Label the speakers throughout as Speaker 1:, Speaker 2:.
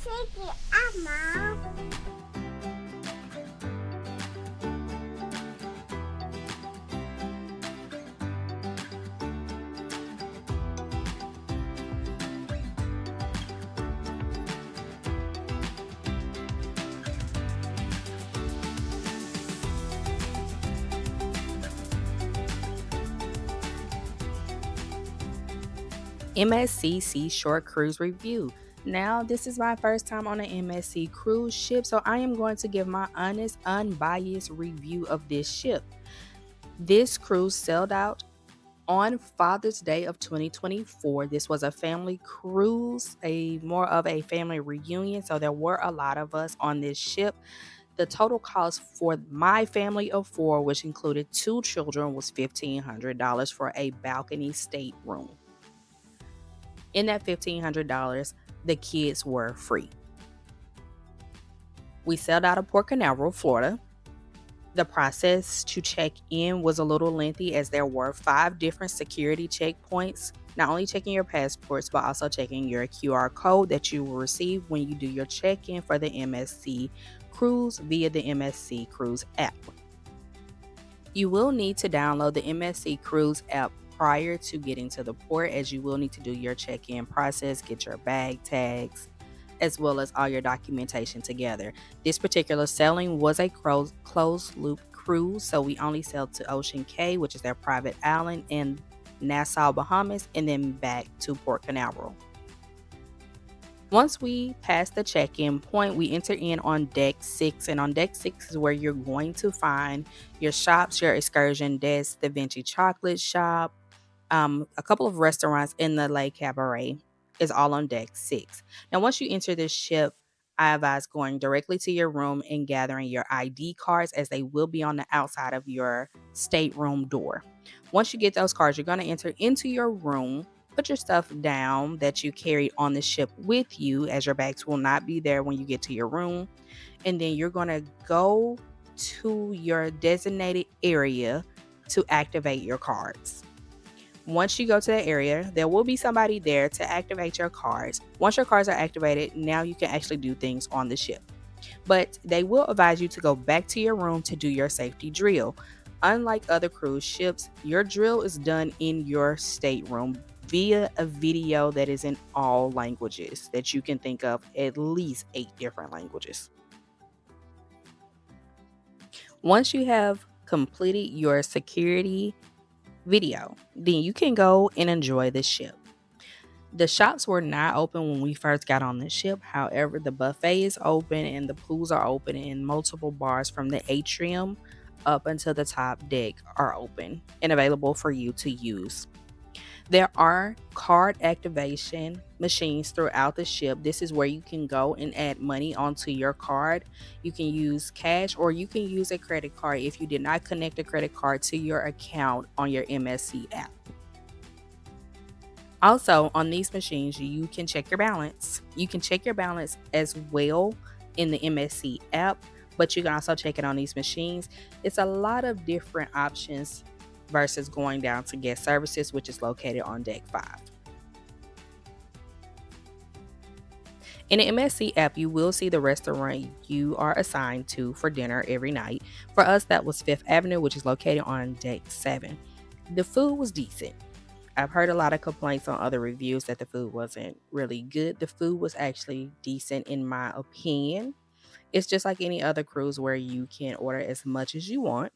Speaker 1: take it out, Mom.
Speaker 2: MSC SEASHORE Cruise Review. Now, this is my first time on an MSC cruise ship, so I am going to give my honest, unbiased review of this ship. This cruise sailed out on Father's Day of 2024. This was a family cruise, a more of a family reunion, so there were a lot of us on this ship. The total cost for my family of four, which included two children, was $1,500 for a balcony stateroom. In that $1,500, the kids were free. We sailed out of Port Canaveral, Florida. The process to check in was a little lengthy as there were 5 different security checkpoints, not only checking your passports, but also checking your QR code that you will receive when you do your check-in for the MSC Cruise via the MSC Cruise app. You will need to download the MSC Cruise app prior to getting to the port, as you will need to do your check-in process, get your bag tags, as well as all your documentation together. This particular sailing was a closed loop cruise, so we only sailed to Ocean Cay, which is their private island in Nassau, Bahamas, and then back to Port Canaveral. Once we pass the check-in point, we enter in on deck 6, and on deck 6 is where you're going to find your shops, your excursion desk, the Vinci Chocolate Shop, a couple of restaurants in the Lake Cabaret is all on deck 6. Now, once you enter this ship, I advise going directly to your room and gathering your ID cards, as they will be on the outside of your stateroom door. Once you get those cards, you're going to enter into your room. Put your stuff down that you carried on the ship with you, as your bags will not be there when you get to your room. And then you're going to go to your designated area to activate your cards. Once you go to that area, there will be somebody there to activate your cards. Once your cards are activated, now you can actually do things on the ship. But they will advise you to go back to your room to do your safety drill. Unlike other cruise ships, your drill is done in your stateroom via a video that is in all languages that you can think of, at least 8 different languages. Once you have completed your security video, then you can go and enjoy the ship. The shops were not open when we first got on the ship. However, the buffet is open and the pools are open, and multiple bars from the atrium up until the top deck are open and available for you to use. There are card activation machines throughout the ship. This is where you can go and add money onto your card. You can use cash or you can use a credit card if you did not connect a credit card to your account on your MSC app. Also, on these machines, you can check your balance. You can check your balance as well in the MSC app, but you can also check it on these machines. It's a lot of different options versus going down to guest services, which is located on deck 5. In the MSC app, you will see the restaurant you are assigned to for dinner every night. For us, that was Fifth Avenue, which is located on deck 7. The food was decent. I've heard a lot of complaints on other reviews that the food wasn't really good. The food was actually decent in my opinion. It's just like any other cruise where you can order as much as you want.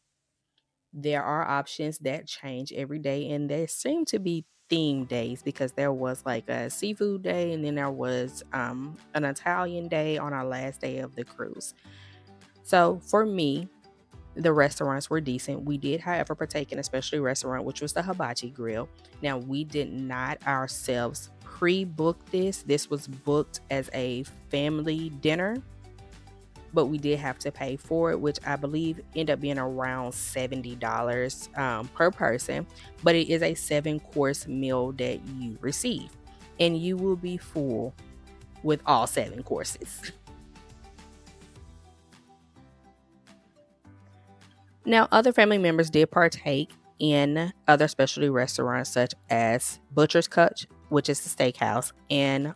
Speaker 2: There are options that change every day, and there seem to be theme days, because there was like a seafood day, and then there was an Italian day on our last day of the cruise. So for me, the restaurants were decent. We did, however, partake in a specialty restaurant, which was the Hibachi Grill. Now, we did not ourselves pre-book this. This was booked as a family dinner, but we did have to pay for it, which I believe ended up being around $70 per person. But it is a 7-course meal that you receive, and you will be full with all 7 courses. Now, other family members did partake in other specialty restaurants such as Butcher's Cut, which is the steakhouse, and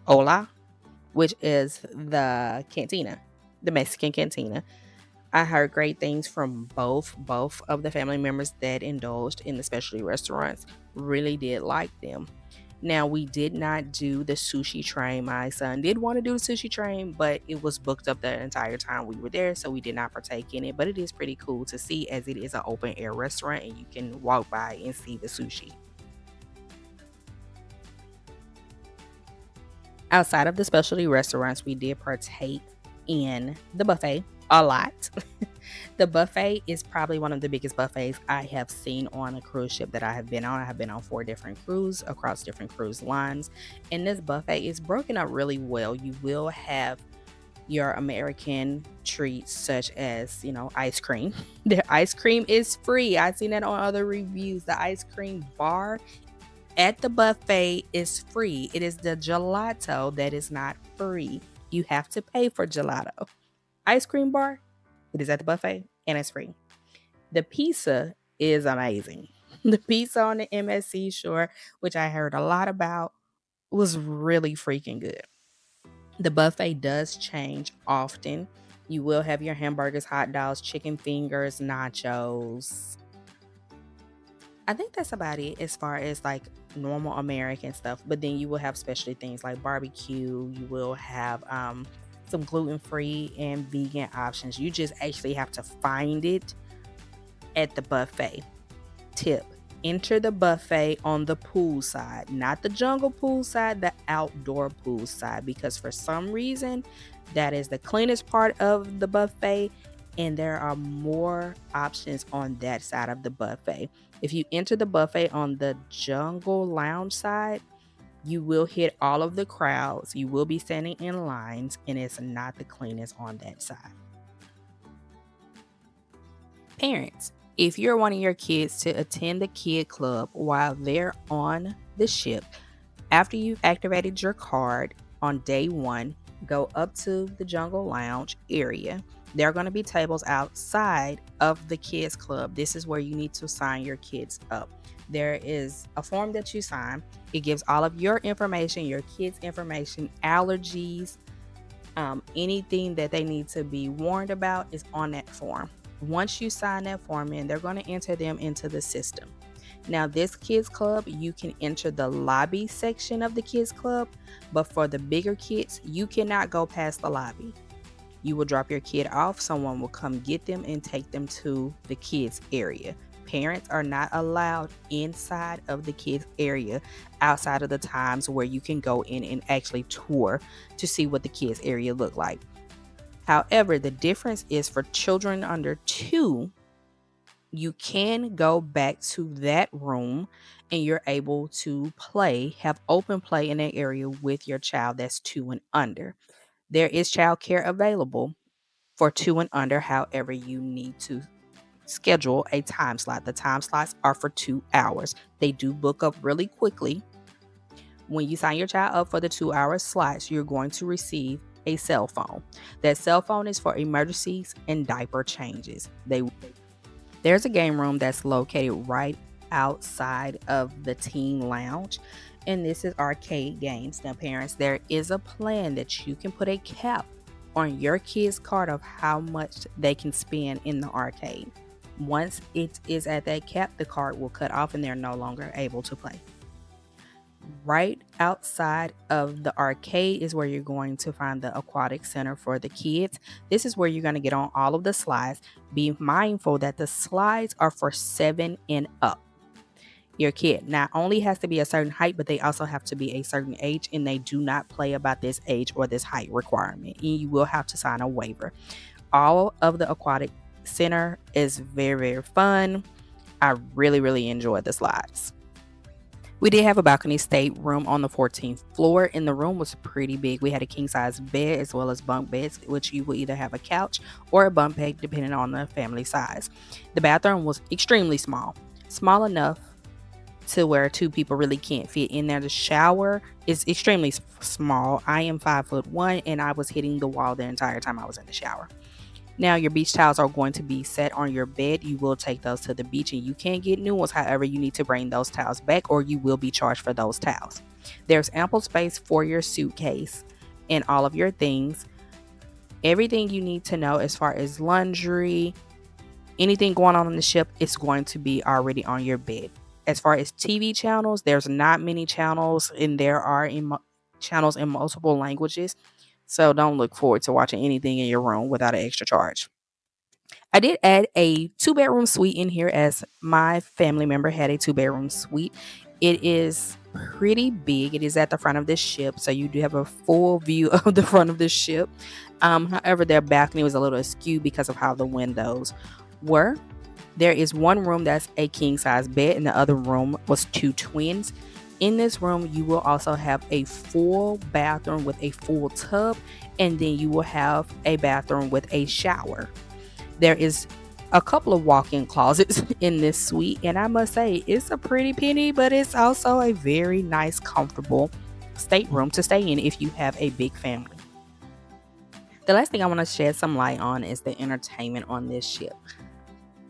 Speaker 2: Ola, which is the cantina, the Mexican cantina. I heard great things from both of the family members that indulged in the specialty restaurants. Really did like them. Now, we did not do the sushi train. My son did want to do the sushi train, but it was booked up the entire time we were there, so we did not partake in it. But it is pretty cool to see, as it is an open air restaurant and you can walk by and see the sushi. Outside of the specialty restaurants, we did partake in the buffet a lot. The buffet is probably one of the biggest buffets I have seen on a cruise ship that I have been on. I have been on 4 different cruises across different cruise lines, and this buffet is broken up really well. You will have your American treats such as, ice cream. The ice cream is free. I've seen that on other reviews. The ice cream bar at the buffet is free. It is the gelato that is not free. You have to pay for gelato. Ice cream bar, it is at the buffet and it's free. The pizza is amazing. The pizza on the MSC Shore, which I heard a lot about, was really freaking good. The buffet does change often. You will have your hamburgers, hot dogs, chicken fingers, nachos. I think that's about it as far as like normal American stuff. But then you will have specialty things like barbecue. You will have some gluten-free and vegan options. You just actually have to find it at the buffet. Tip: enter the buffet on the pool side, not the jungle pool side, the outdoor pool side, because for some reason that is the cleanest part of the buffet and there are more options on that side of the buffet. If you enter the buffet on the jungle lounge side, you will hit all of the crowds. You will be standing in lines, and it's not the cleanest on that side. Parents, if you're wanting your kids to attend the kid club while they're on the ship, after you've activated your card on day 1, go up to the jungle lounge area. There are going to be tables outside of the kids club. This is where you need to sign your kids up. There is a form that you sign. It gives all of your information, your kids' information, allergies, anything that they need to be warned about is on that form. Once you sign that form in, they're going to enter them into the system. Now, this kids club, you can enter the lobby section of the kids club, but for the bigger kids, you cannot go past the lobby. You will drop your kid off. Someone will come get them and take them to the kids area. Parents are not allowed inside of the kids area outside of the times where you can go in and actually tour to see what the kids area look like. However, the difference is for children under 2, you can go back to that room and you're able to have open play in that area with your child that's 2 and under. There is childcare available for 2 and under. However, you need to schedule a time slot. The time slots are for 2 hours. They do book up really quickly. When you sign your child up for the 2-hour slots, you're going to receive a cell phone. That cell phone is for emergencies and diaper changes. There's a game room that's located right outside of the teen lounge, and this is arcade games. Now, parents, there is a plan that you can put a cap on your kid's card of how much they can spend in the arcade. Once it is at that cap, the card will cut off and they're no longer able to play. Right outside of the arcade is where you're going to find the aquatic center for the kids. This is where you're going to get on all of the slides. Be mindful that the slides are for 7 and up. Your kid not only has to be a certain height, but they also have to be a certain age, and they do not play about this age or this height requirement. And you will have to sign a waiver. All of the aquatic center is very, very fun. I really, really enjoyed the slides. We did have a balcony stateroom on the 14th floor, and the room was pretty big. We had a king-size bed as well as bunk beds, which you will either have a couch or a bunk bed depending on the family size. The bathroom was extremely small enough to where 2 people really can't fit in there. The shower is extremely small. I am 5'1" and I was hitting the wall the entire time I was in the shower. Now, your beach towels are going to be set on your bed. You will take those to the beach and you can get new ones. However, you need to bring those towels back or you will be charged for those towels. There's ample space for your suitcase and all of your things. Everything you need to know as far as laundry, anything going on the ship is going to be already on your bed. As far as TV channels, there's not many channels, and there are channels in multiple languages. So don't look forward to watching anything in your room without an extra charge. I did add a 2-bedroom suite in here as my family member had a 2-bedroom suite. It is pretty big. It is at the front of the ship, so you do have a full view of the front of the ship. However, their balcony was a little askew because of how the windows were. There is one room that's a king size bed, and the other room was 2 twins. In this room, you will also have a full bathroom with a full tub, and then you will have a bathroom with a shower. There is a couple of walk-in closets in this suite, and I must say it's a pretty penny, but it's also a very nice, comfortable stateroom to stay in if you have a big family. The last thing I want to shed some light on is the entertainment on this ship.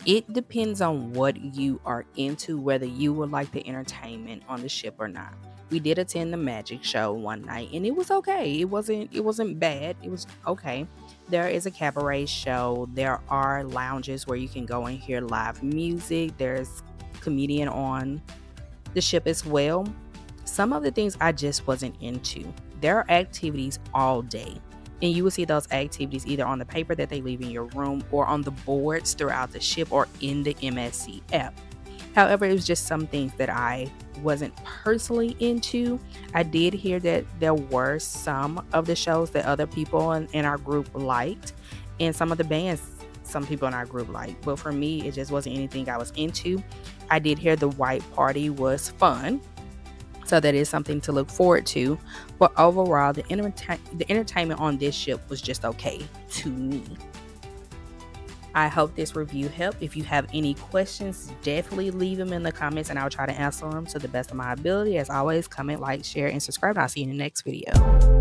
Speaker 2: It depends on what you are into, whether you would like the entertainment on the ship or not. We did attend the magic show one night, and it was okay. It wasn't bad. It was okay. There is a cabaret show. There are lounges where you can go and hear live music. There's a comedian on the ship as well. Some of the things I just wasn't into. There are activities all day, and you will see those activities either on the paper that they leave in your room or on the boards throughout the ship or in the MSC app. However, it was just some things that I wasn't personally into. I did hear that there were some of the shows that other people in our group liked, and some of the bands some people in our group liked. But for me, it just wasn't anything I was into. I did hear the white party was fun, so that is something to look forward to. But overall, the entertainment on this ship was just okay to me. I hope this review helped. If you have any questions, definitely leave them in the comments and I'll try to answer them to the best of my ability. As always, comment, like, share, and subscribe. And I'll see you in the next video.